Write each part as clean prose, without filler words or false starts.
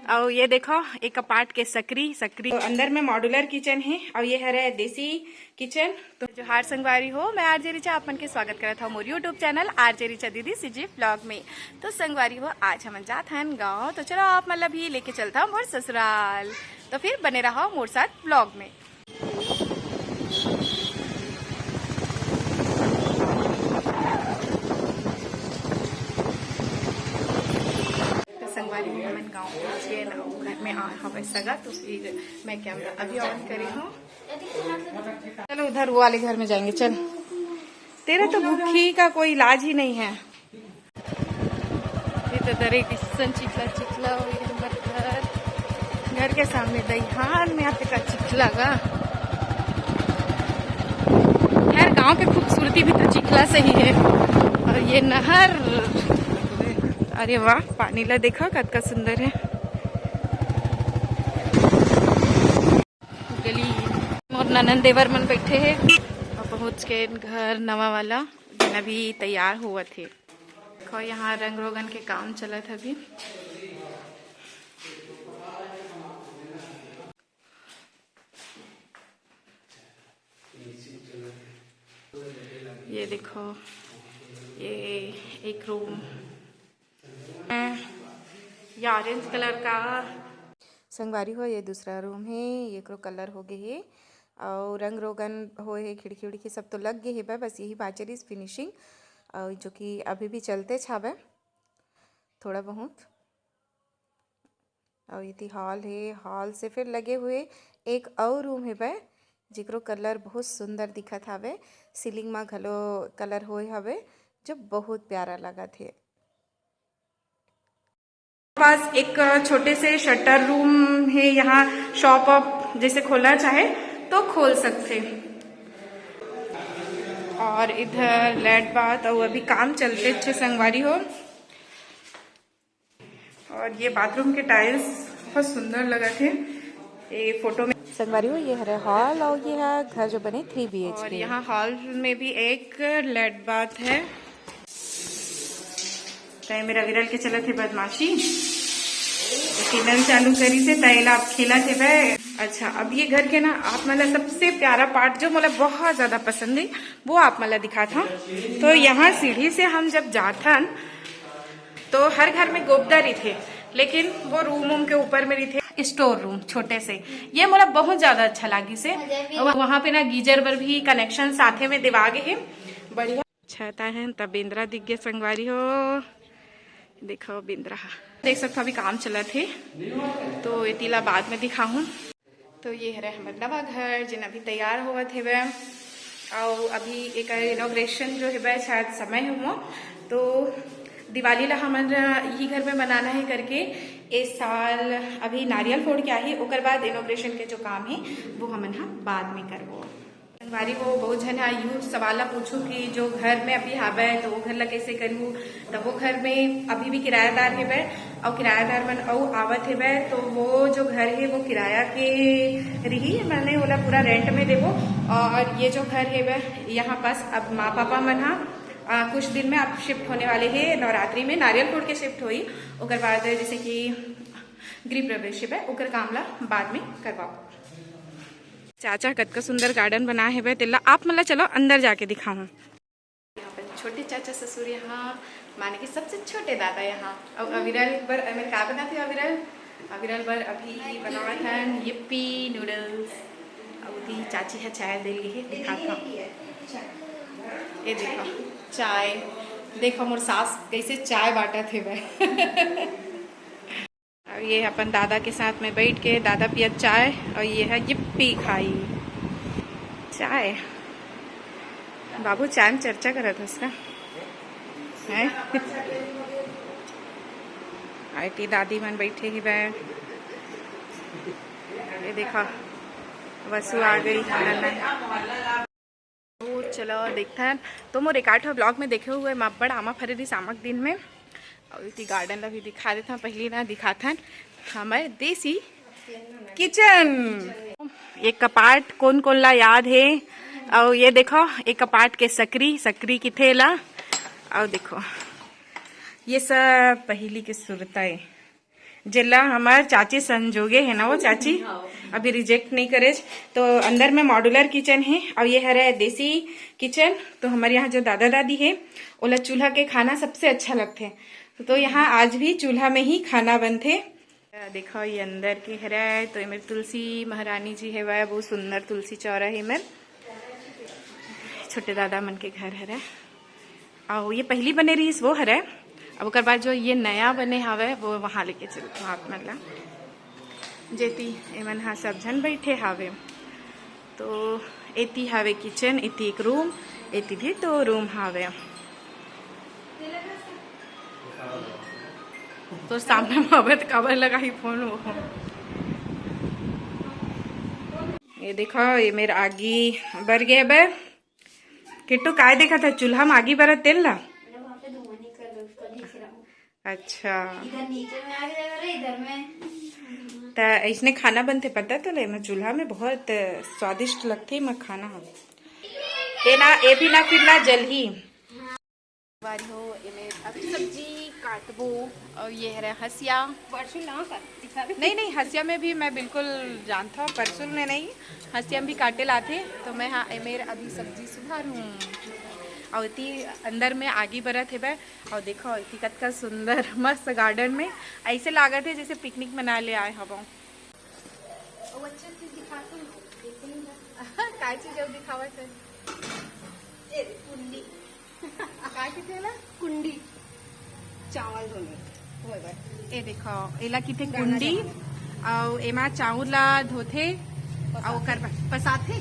और ये देखो एक कपाट के सकरी सकरी तो अंदर में मॉड्यूलर किचन है और ये है देसी किचन। तो जो हार संगवारी हो, मैं आरजे रिचा आपन के स्वागत करत हूँ मोर यूट्यूब चैनल आरजे रिचा दीदी सीजी ब्लॉग में। तो संगवारी हो, आज हम जात हन गाँव, तो चलो आप मतलब भी लेके चलता हूँ मोर ससुराल। तो फिर बने रहो मोर साथ ब्लॉग में। संगवारी में हमन गाँव पहुँचे ना, घर में हवे सगा, तो फिर मैं कैमरा अभी ऑन करी हूँ। चलो उधर वो वाले घर में जाएंगे। चल, तेरा तो भूखी का कोई इलाज ही नहीं है। ये तो दरे किसन चिखला चिखला घर के सामने दईहान में आते का चिखला गा। खैर गांव की खूबसूरती भी तो चिखला से ही है। और ये नहर, अरे वाह, पानी ला देखा कतका सुंदर है। गली मोर ननन देवर मन बैठे हैं और पहुंच के घर नवा वाला दिन अभी तैयार हुआ थे। देखो यहाँ रंग रोगन के काम चलत अभी। ये देखो, ये एक रूम है, ये ऑरेंज कलर का संगवारी हो। ये दूसरा रूम है, ये को कलर हो गए है और रंग रोगन हो है, खिड़की उड़की सब तो लग गए है। बस यही बाचरी फिनिशिंग और जो कि अभी भी चलते छावे थोड़ा बहुत। और ये हॉल है, हॉल से फिर लगे हुए एक और रूम है बे, जिक्रो कलर बहुत सुंदर दिखत हवे। सीलिंग में घलो कलर होए हवे जो बहुत प्यारा लगा थे। पास एक छोटे से शटर रूम है, यहाँ शॉप अप जैसे खोलना चाहे तो खोल सकते। और इधर लेट बात और अभी काम चलते अच्छे संगवारी हो। और ये बाथरूम के टाइल्स बहुत सुंदर लगा थे ये फोटो में संगवारी हो। ये है हॉल और ये है घर जो बने 3 BHK। और यहाँ हॉल में भी एक लेट बात है। तय मेरा विरल के चलत है बदमाशी, चालू करी से तैला खेला थे वह। अच्छा, अब ये घर के ना आप मतलब सबसे प्यारा पार्ट जो मतलब बहुत ज्यादा पसंद है वो आप मतलब दिखा था। तो यहाँ सीढ़ी से हम जब जाथन तो हर घर में गोबदर ही थे, लेकिन वो रूम के ऊपर में ही थे स्टोर रूम छोटे से। ये मतलब बहुत ज्यादा अच्छा लगी से। वहां पे ना गीजर पर भी कनेक्शन साथे में दिवा गए है, बढ़िया छता है। तब बिंद्रा दिख गए संगवारी हो, देखो बिंद्रा देख सकते अभी काम चला थे, तो ये तीला बाद में दिखाऊं। तो ये है हमारा नवा घर जिन अभी तैयार हुआ थे वह, और अभी एक इनॉग्रेशन जो है वह शायद समय हुआ। तो दिवाली ला हमन यही घर में बनाना है करके इस साल अभी नारियल फोड़ के आई, ओकर बाद इनॉग्रेशन के जो काम है वो हमन हा बाद में करबो। संगवारी को बहुत जन यू सवाल पूछू कि जो घर में अभी हावे तो वो घर ला कैसे करूँ। तो वो घर में अभी भी किराएदार है वह, और किराएदार मन और आवत है वह, तो वो जो घर है वो किराया के रही, मैंने बोला पूरा रेंट में देवो। और ये जो घर है वह यहाँ पास अब माँ पापा मन हा कुछ दिन में अब शिफ्ट होने वाले हैं। नवरात्रि में नारियल फोड़ के शिफ्ट हुई, ओकर बाद जैसे कि गृह प्रवेश है ओकर काम ला बाद में करवाओ। चाचा कतका सुंदर गार्डन बना है वह, तिल्ला आप मतलब चलो अंदर जाके दिखाऊं। यहाँ पर छोटे चाचा ससुर, यहाँ माने कि सबसे छोटे दादा यहाँ। और अविरल पर मैं क्या बनाती हूँ, अविरल पर अभी बनाए हैं yippee नूडल्स। और चाची है चाय दे ली है, दिखाता हूँ। ये देखो चाय, देखो मोर सास कैसे चाय बांटा थे वह। और ये अपन दादा के साथ में बैठ के दादा पिया चाय, और ये है yippee खाई चाय। बाबू चाय में चर्चा करा था उसका है। आईटी दादी मन बैठे ही वह, ये देखा वसु आ गई। तो चलो देखता है। तो मोर रिकॉर्ड ब्लॉग में देखे हुए बड़ आमा फरे सामक दिन में, और इसी गार्डन ला भी दिखा देता। पहली ना दिखाता हमारे देसी किचन। एक कपाट कौन कौन ला याद है। और ये देखो एक कपाट के सकरी सकरी की थेला, और देखो ये सब पहली की सूरत है। जिला हमार चाची संजोगे है ना, वो चाची अभी रिजेक्ट नहीं करे। तो अंदर में मॉड्यूलर किचन है और ये है देसी किचन। तो हमारे यहाँ जो दादा दादी है ओला चूल्हा के खाना सबसे अच्छा लगते हैं। तो यहाँ आज भी चूल्हा में ही खाना बनते। देखो ये अंदर के है। तो मेरी तुलसी महारानी जी है, वह बहुत सुंदर तुलसी चौरा है। मेरे छोटे दादा मन के घर है और ये पहली बने रही वो है। अब उसके बाद जो ये नया बने हावे वो वहाँ लेके चलते आप मतलब जेती एमन हाँ सब जन बैठे हावे। तो एती हावे किचन, एती एक रूम, एती भी तो रूम हावे। तो सामने में तो कवर लगा ही फोन वो। ये देखो ये मेरे आगी बर गए बे किट्टू काय देखा था चूल्हा में आगी बरा तेल ला। अच्छा इधर नीचे में आगे देगा रे, इधर में तो इसने खाना बनते पता तो ले मैं चूल्हा में बहुत स्वादिष्ट लगती मैं खाना। ये ना ये भी ना फिर ना जल ही बारी हो। ये अभी सब्जी काटबो और ये है हसिया परसुल ना कर नहीं हसिया में भी मैं बिल्कुल जानता हूँ, परसुल में नहीं हसिया में भी काटे लाते। तो मैं हाँ मेरे अभी सब्जी सुधारूँ और इतनी अंदर में आगे बरत है बे। और देखो इतनी कत सुंदर मस्त गार्डन में ऐसे लागत है जैसे पिकनिक मना ले आए हम। अच्छा चीज दिखाता काय चीज अब दिखावत है कुंडी काय किथे ला कुंडी चावल धोने। ए देखो एला किथे कुंडी और एमा चावल ला धोथे और कर पसाथे।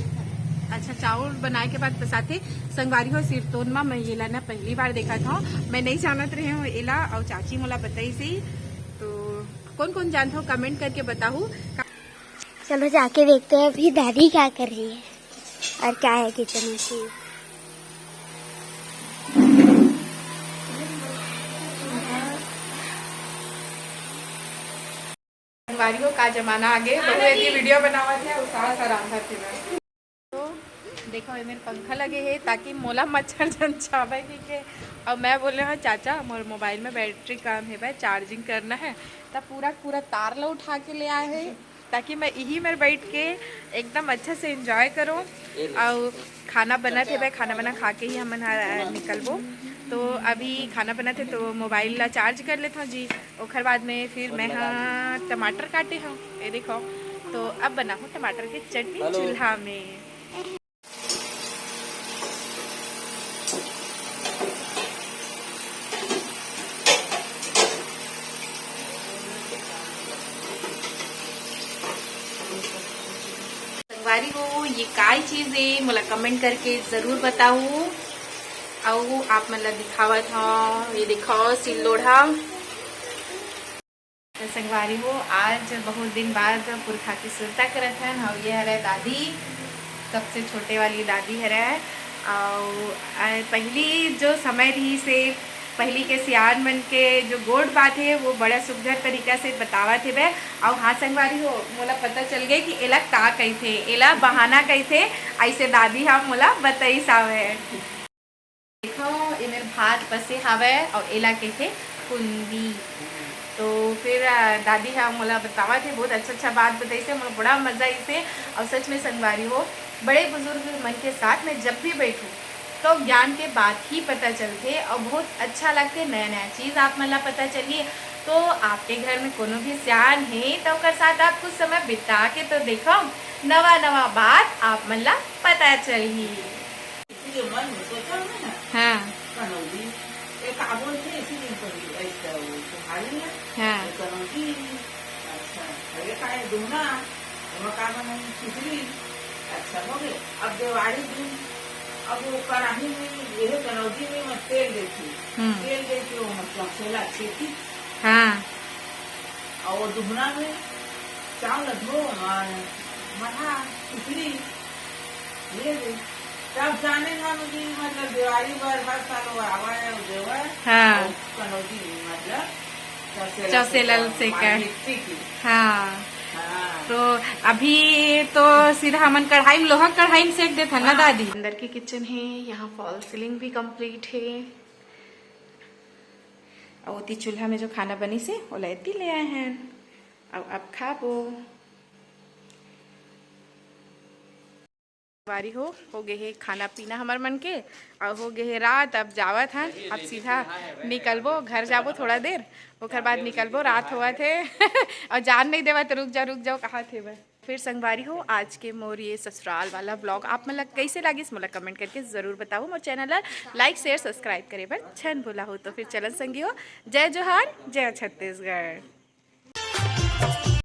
अच्छा चावल बनाए के बाद पसाथे। संगवारी हो सिरतोन में मैं ये ना पहली बार देखा था, मैं नहीं जानत रही हूँ एला और चाची मोला बताई सी। तो कौन कौन जानता हो कमेंट करके बताऊ। चलो जाके देखते हैं अभी दादी क्या कर रही है और क्या है किचन में चीज। संगवारी हो का जमाना आगे बहु यदि वीडियो बनावा थे उसास आराम थे। तो देखो ये मेरे पंखा लगे है ताकि मोला मच्छर जन छावे के। अब मैं बोले हाँ चाचा मोर मोबाइल में बैटरी कम है भाई, चार्जिंग करना है। तब पूरा तार ला उठा के ले आए है ताकि मैं यही में बैठ के एकदम अच्छा से एंजॉय करूँ। और खाना बना थे भाई, खाना बना खा के ही हम निकलबो। तो अभी खाना बना थे तो मोबाइल ला चार्ज कर लेता हूँ जी। ओखर बाद में फिर मैं हाँ टमाटर काटे हूँ ये देखो। तो अब बना हूँ टमाटर की चटनी चूल्हा में। संगवारी हो ये काय चीज है मोला कमेंट करके जरूर बताओ। और आप मतलब दिखावत हो ये दिखाओ सिल्लोढ़ा। तो संगवारी हो आज बहुत दिन बाद पुरखा की सुरता करत है। और ये है दादी, सबसे छोटे वाली दादी है। और पहली जो समय रही से पहली के सियान मन के जो गोड़ बात है वो बड़ा सुघर तरीका से बतावा थे बे। और हाँ संगवारी हो मोला पता चल गए कि एला का कही थे, एला बहाना कही थे ऐसे दादी हम मोला बताई सावे। देखो ये मेरे भात बसे हावे और एला कही थे कुंदी। तो फिर दादी हम मोला बतावा थे बहुत अच्छा बात बताई से मोला बड़ा मजा इसे। और सच में संगवारी हो बड़े बुजुर्ग मन के साथ में जब भी बैठूँ तो ज्ञान के बात ही पता चलते और बहुत अच्छा लगते। नया चीज़ आप मला पता चलिए। तो आपके घर में कोनो भी सियान है तो उनके साथ आप कुछ समय बिता के तो देखो नवा बात आप मला पता चली। हाँ अब दिवाली दिन अब वो कढ़ाई में ये कनौजी में मैं तेल देती वो मतलब सेला छेती। हाँ और दुहना में चावल धो महा खिचड़ी ये तब जाने ना मुझे मतलब दिवाली पर हर साल आवा है देवा। हाँ कनौजी मतलब चौसेला से का। हाँ तो अभी तो सीधा हमन कढ़ाई में लोहा कढ़ाई में सेक देते ना दादी। अंदर की किचन है, यहाँ फॉल सीलिंग भी कंप्लीट है। और उती चूल्हा में जो खाना बनी से वो लेती ले आए हैं अब खाबो बारी हो गए है खाना पीना हमार मन के और हो गए है रात। अब जावत हैं अब सीधा निकलबो घर जाबो थोड़ा देर ओकर बाद निकलबो रात हुआ थे और जान नहीं देवा तो रुक जाओ कहाँ थे वह। फिर संगवारी हो आज के मोर ये ससुराल वाला ब्लॉग आप मतलब कैसे लगी मोला कमेंट करके ज़रूर बताओ। मोर चैनल लाइक शेयर सब्सक्राइब करे पर छन बोला हो तो फिर चलन संगी हो। जय जोहार जय छत्तीसगढ़।